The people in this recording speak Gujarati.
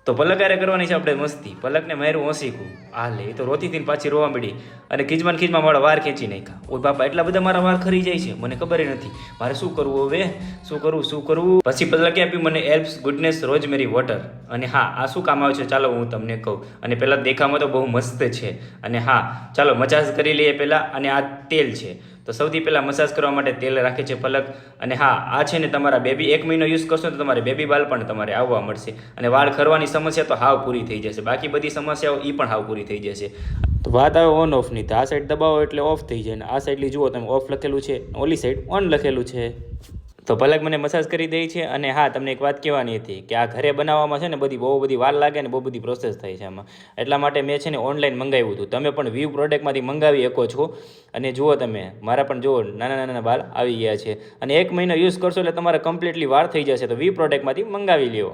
તો પલક હારે કરવાની છે આપણે મસ્તી. પલકને માર્યું ઓસીકું, આ લે એ તો રોતી હતી ને પાછી રોવા મળી અને ખીજમાં મારા વાર ખેંચી નાખ્યા. ઓય બાપા, એટલા બધા મારા વાર ખરી જાય છે, મને ખબર નથી મારે શું કરવું હવે, શું કરવું. પછી પલકે આપ્યું મને એલ્પ્સ ગુડનેસ રોઝમેરી વોટર. અને હા, આ શું કામ આવે છે ચાલો હું તમને કહું. અને પહેલાં દેખામાં તો બહુ મસ્ત છે. અને હા, ચાલો મસાજ કરી લઈએ પહેલાં. અને આ તેલ છે, તો સૌથી પહેલાં મસાજ કરવા માટે તેલ રાખે છે પલક. અને હા, આ છે ને તમારા બેબી 1 મહિનો યુઝ કરશો તો તમારે બેબી બાલ પણ તમારે આવવા મળશે. અને વાળ ખરવાની સમસ્યા તો હાવ પૂરી થઈ જશે. બાકી બધી સમસ્યાઓ એ પણ હાવ પૂરી થઈ જશે. તો વાત આવે ઓન ઓફની, તો આ સાઈડ દબાવો એટલે ઓફ થઈ જાય, ને આ સાઈડલી જુઓ તમે ઓફ લખેલું છે, ઓલી સાઈડ ઓન લખેલું છે. તો પલક મને મસાજ કરી દે છે. અને હા, તમને એક વાત કહેવાની હતી કે આ ઘરે બનાવવામાં છે ને બહુ બધી વાર લાગે ને બહુ બધી પ્રોસેસ થાય છે આમાં. એટલા માટે મેં છે ને ઓનલાઈન મંગાવ્યું હતું. તમે પણ વ્યૂ પ્રોડક્ટમાંથી મંગાવી શકો છો. અને જુઓ તમે, મારા પણ જુઓ નાના બાલ આવી ગયા છે. અને 1 મહિનો યુઝ કરશો એટલે તમારે કમ્પ્લીટલી વાર થઈ જશે. તો વ્યૂ પ્રોડક્ટમાંથી મંગાવી લ્યો.